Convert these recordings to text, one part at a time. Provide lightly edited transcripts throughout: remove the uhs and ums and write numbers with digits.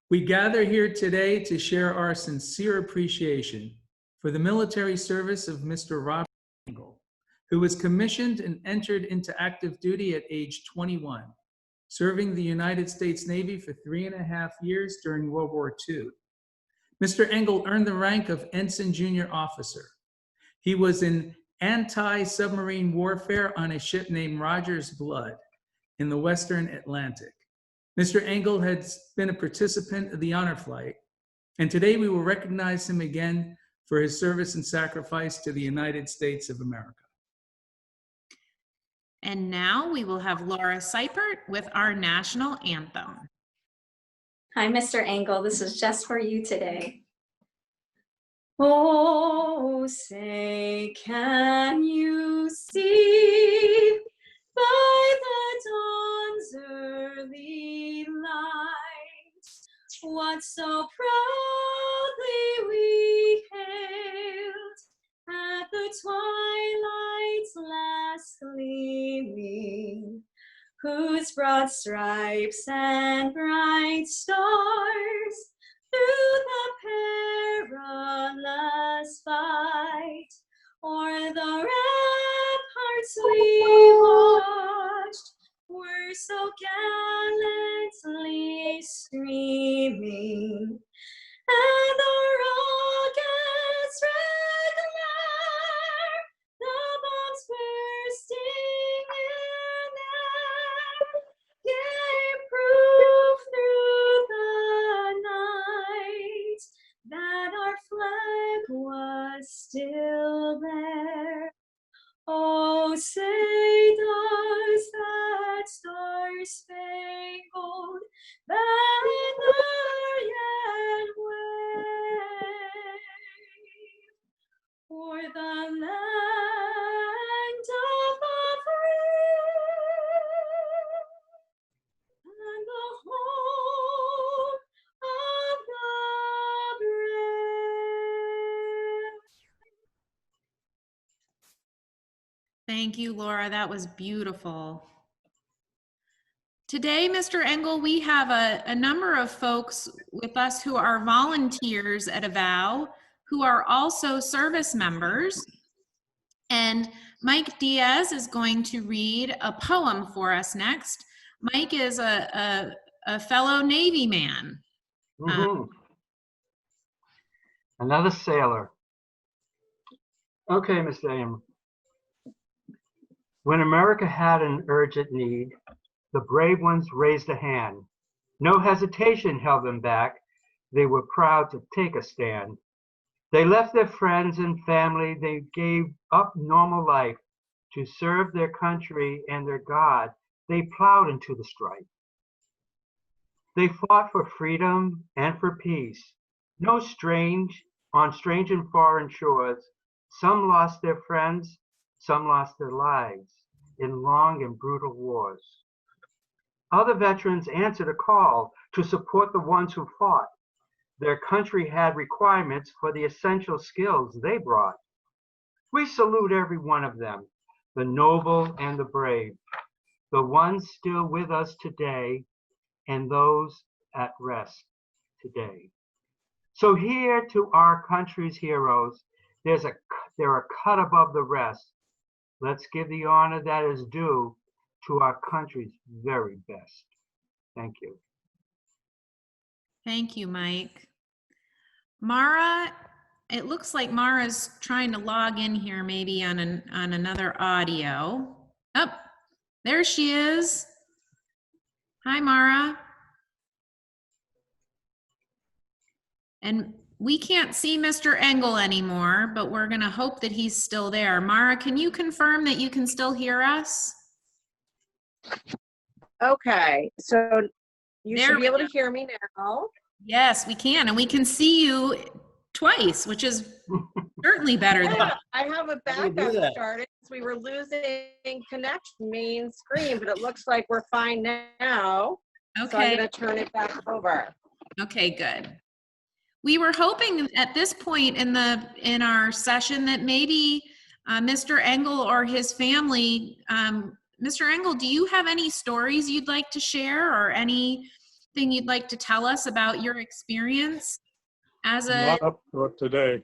We gather here today to share our sincere appreciation for the military service of Mr. Robert Engle, who was commissioned and entered into active duty at age 21, serving the United States Navy for 3.5 years during World War II. Mr. Engle earned the rank of Ensign Junior Officer. He was in anti-submarine warfare on a ship named Roger's Blood in the Western Atlantic. Mr. Engle has been a participant of the honor flight, and today we will recognize him again for his service and sacrifice to the United States of America. And now we will have Laura Seipert with our national anthem. Hi, Mr. Engle. This is just for you today. Oh, say, can you see by the dawn's early light what so proudly we hailed at the twilight's last gleaming, whose broad stripes and bright stars through the perilous fight o'er the ramparts we watched were so gallantly streaming, and the rocket's red glare, the bombs bursting in air, gave proof through the night that our flag was still there. Oh, say does that star-spangled banner yet wave o'er the land of the free and the home of the brave? Thank you, Laura. That was beautiful. Today, Mr. Engle, we have a number of folks with us who are volunteers at Avow, who are also service members. And Mike Diaz is going to read a poem for us next. Mike is a fellow Navy man. Another sailor. Okay, Mr. Aim. When America had an urgent need, the brave ones raised a hand. No hesitation held them back. They were proud to take a stand. They left their friends and family. They gave up normal life to serve their country and their God. They plowed into the strife. They fought for freedom and for peace. On strange and foreign shores, some lost their friends, some lost their lives in long and brutal wars. Other veterans answered a call to support the ones who fought. Their country had requirements for the essential skills they brought. We salute every one of them, the noble and the brave, the ones still with us today and those at rest today. So here to our country's heroes, they're a cut above the rest. Let's give the honor that is due to our country's very best. Thank you. Thank you, Mike. Mara, it looks like Mara's trying to log in here maybe on another audio. Oh, there she is. Hi, Mara. And we can't see Mr. Engle anymore, but we're going to hope that he's still there. Mara, can you confirm that you can still hear us? Okay, so you should be able to hear me now. Yes, we can. And we can see you twice, which is certainly better than Yeah, I have a backup started. We were losing connection main screen, but it looks like we're fine now. Okay. So I'm going to turn it back over. Okay, good. We were hoping at this point in our session that maybe Mr. Engle or his family, Mr. Engle, do you have any stories you'd like to share or any you'd like to tell us about your experience as a, Not up to it today.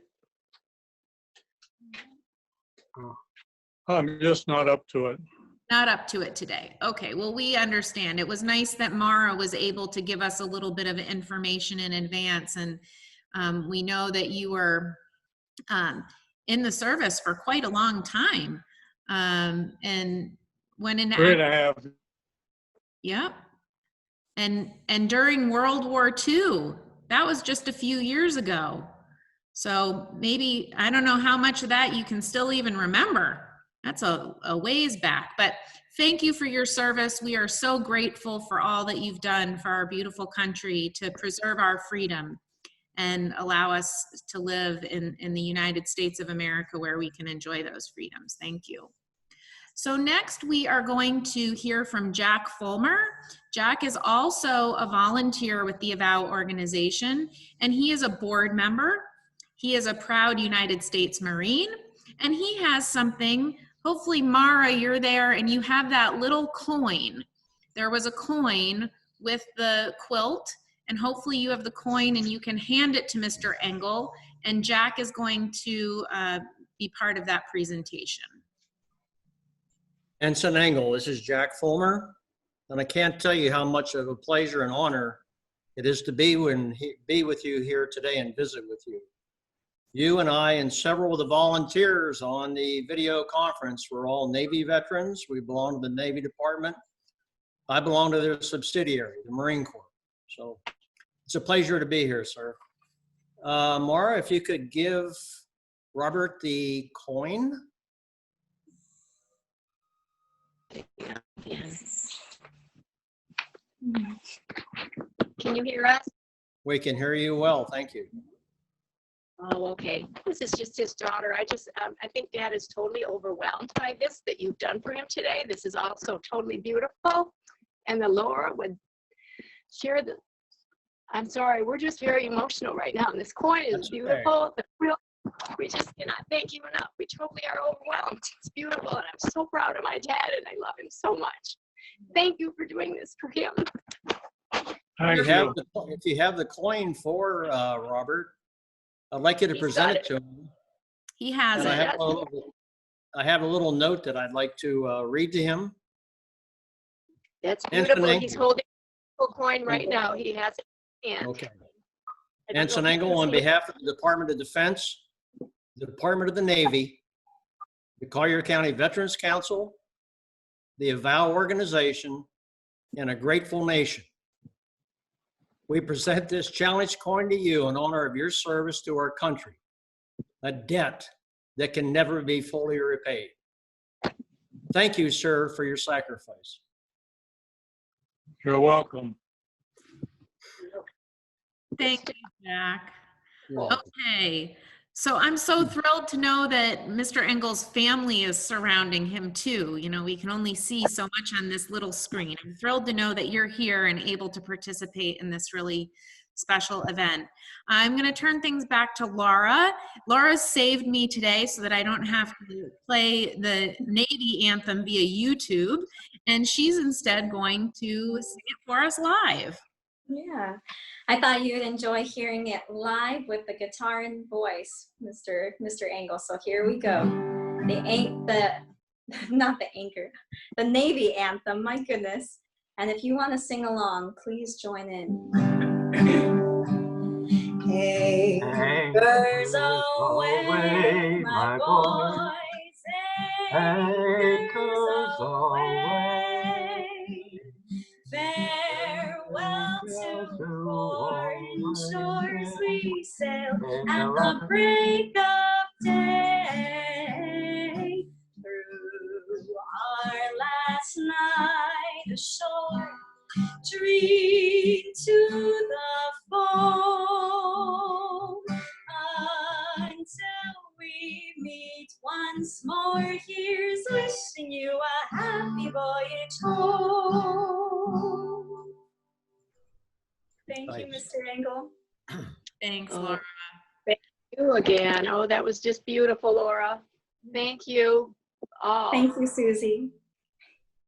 I'm just not up to it. not up to it today? Okay, well, we understand. It was nice that Mara was able to give us a little bit of information in advance, and we know that you were in the service for quite a long time, and went into 3.5. Yep. And during World War II, that was just a few years ago. So maybe, I don't know how much of that you can still even remember. That's a ways back, but thank you for your service. We are so grateful for all that you've done for our beautiful country to preserve our freedom and allow us to live in the United States of America where we can enjoy those freedoms. Thank you. So next we are going to hear from Jack Fulmer. Jack is also a volunteer with the Avow organization, and he is a board member. He is a proud United States Marine, and he has something. Hopefully, Mara, you're there and you have that little coin. There was a coin with the quilt, and hopefully you have the coin and you can hand it to Mr. Engle, and Jack is going to be part of that presentation. Ensign Engle, this is Jack Fulmer, and I can't tell you how much of a pleasure and honor it is to be with you here today and visit with you. You and I and several of the volunteers on the video conference were all Navy veterans. We belong to the Navy Department. I belong to their subsidiary, the Marine Corps. So it's a pleasure to be here, sir. Mara, if you could give Robert the coin. Can you hear us? We can hear you well, thank you. Oh, okay. This is just his daughter. I think Dad is totally overwhelmed by this that you've done for him today. This is also totally beautiful. And the Laura would share the, I'm sorry, we're just very emotional right now. And this coin is That's beautiful. We just cannot thank you enough. We totally are overwhelmed. It's beautiful. And I'm so proud of my dad and I love him so much. Thank you for doing this for him. Thank you. If you have the coin for Robert, I'd like you to present it to him. He has And it. I have a little note that I'd like to read to him. That's Ensign beautiful. Engle. He's holding a coin right now. He has it in his hand. Okay. I don't know Ensign if you Engle, can on see it. behalf of the Department of Defense, the Department of the Navy, the Collier County Veterans Council, the Avow organization, and a grateful nation, we present this challenge coin to you in honor of your service to our country, a debt that can never be fully repaid. Thank you, sir, for your sacrifice. You're welcome. Thank you, Jack. You're welcome. Okay, so I'm so thrilled to know that Mr. Engle's family is surrounding him too. You know, we can only see so much on this little screen. I'm thrilled to know that you're here and able to participate in this really special event. I'm going to turn things back to Laura. Laura saved me today so that I don't have to play the Navy anthem via YouTube, and she's instead going to sing it for us live. Yeah, I thought you'd enjoy hearing it live with the guitar and voice, Mr. Engle. So here we go. Not the anchor, the Navy anthem, my goodness. And if you want to sing along, please join in. Anchors away, my boys, anchors away. Farewell to foreign shores we sail at the break of day. Through our last night ashore, dream to the foam, until we meet once more. Here's wishing you a happy voyage home. Thank you, Mr. Engle. Thanks, Oh. Laura. Thank you again. Oh, that was just beautiful, Laura. Thank you all. Thank you, Susie.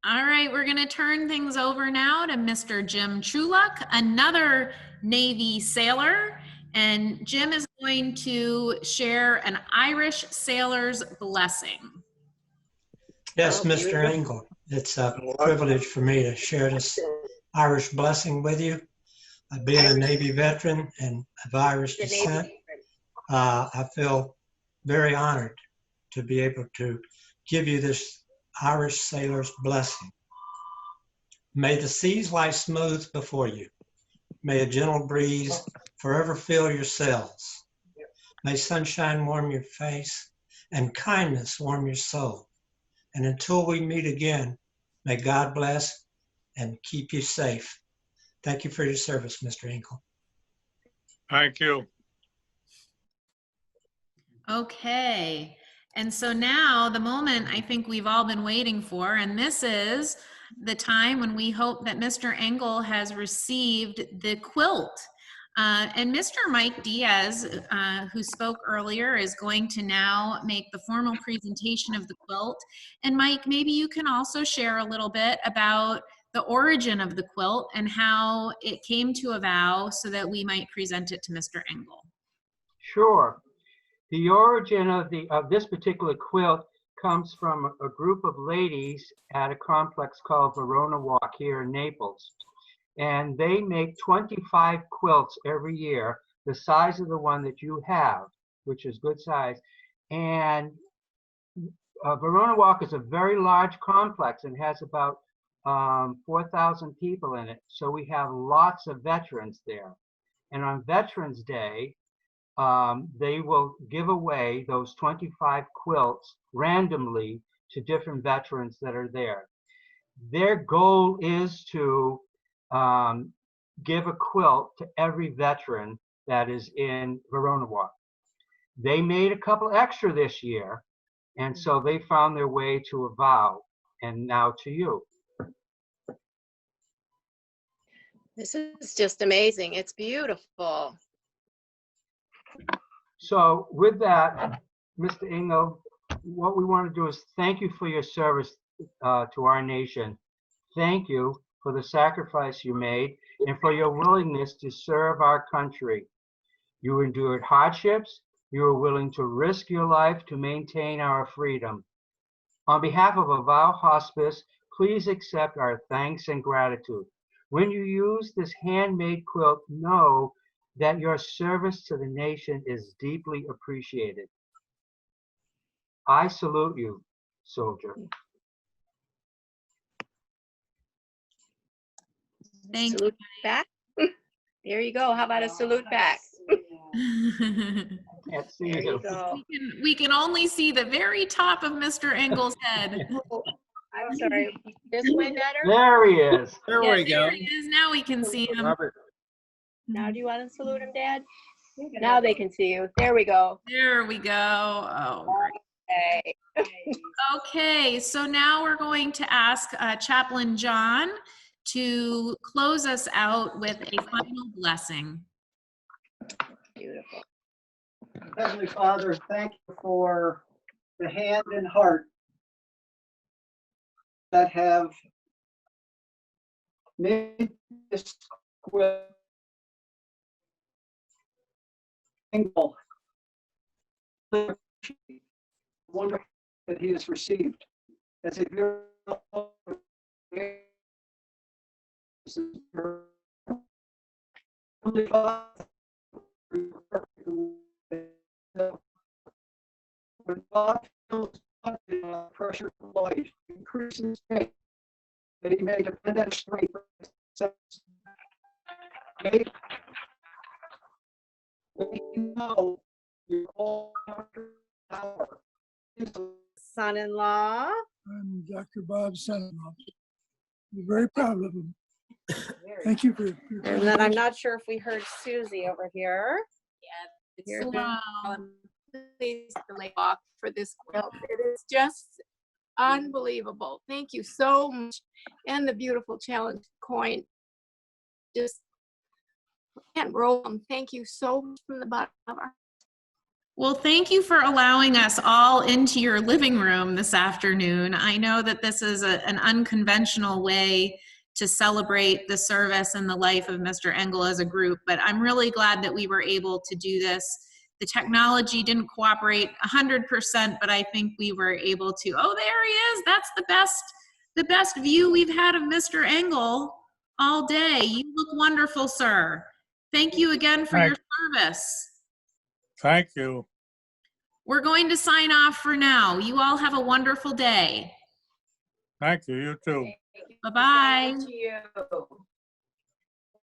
All right, we're going to turn things over now to Mr. Jim Chuluk, another Navy sailor. And Jim is going to share an Irish sailor's blessing. Yes, Oh, Mr. beautiful. Engle, it's a privilege for me to share this Irish blessing with you. Being a Navy veteran and of Irish descent, I feel very honored to be able to give you this Irish sailor's blessing. May the seas lie smooth before you. May a gentle breeze forever fill your sails. May sunshine warm your face and kindness warm your soul. And until we meet again, may God bless and keep you safe. Thank you for your service, Mr. Engle. Thank you. Okay, and so now the moment I think we've all been waiting for, and this is the time when we hope that Mr. Engle has received the quilt. And Mr. Mike Diaz, who spoke earlier, is going to now make the formal presentation of the quilt. And Mike, maybe you can also share a little bit about the origin of the quilt and how it came to Avow so that we might present it to Mr. Engle. Sure. The origin of this particular quilt comes from a group of ladies at a complex called Verona Walk here in Naples. And they make 25 quilts every year, the size of the one that you have, which is good size. And Verona Walk is a very large complex and has about 4,000 people in it. So we have lots of veterans there. And on Veterans Day, they will give away those 25 quilts randomly to different veterans that are there. Their goal is to give a quilt to every veteran that is in Verona Walk. They made a couple extra this year, and so they found their way to Avow, and now to you. This is just amazing. It's beautiful. So with that, Mr. Engle, what we want to do is thank you for your service to our nation. Thank you for the sacrifice you made and for your willingness to serve our country. You endured hardships. You were willing to risk your life to maintain our freedom. On behalf of Avow Hospice, please accept our thanks and gratitude. When you use this handmade quilt, know that your service to the nation is deeply appreciated. I salute you, soldier. Thank Salute back. There you go. How about a salute back? you. Can't see There you you. go. We can only see the very top of Mr. Engle's head. I'm sorry. This way better? There he is. There Yeah, we go. There he is. Now we can see him. Robert, Now do you want to salute him, Dad? Now they can see you. There we go. There we go. Oh, great. Okay. Okay, so now we're going to ask Chaplain John to close us out with a final blessing. Beautiful. Heavenly Father, thank you for the hand and heart that have made this quilt Engle wonderful that he has received as a very when God feels pressure from life, increases faith, that he may depend on strength for success. May we know you're all power. Son-in-law. I'm Dr. Bob's son-in-law. I'm very proud of him. Thank you for your And then I'm not sure if we heard Susie over here. It's Here. slow. Please lay off for this quilt. It is just unbelievable. Thank you so much. And the beautiful challenge coin. Just can't roll them. Thank you so much from the bottom of our Well, thank you for allowing us all into your living room this afternoon. I know that this is an unconventional way to celebrate the service and the life of Mr. Engle as a group, but I'm really glad that we were able to do this. The technology didn't cooperate 100%, but I think we were able to. Oh, there he is. That's the best view we've had of Mr. Engle all day. You look wonderful, sir. Thank you again for your service. Thank you. We're going to sign off for now. You all have a wonderful day. Thank you. You too. Bye-bye. Thank you.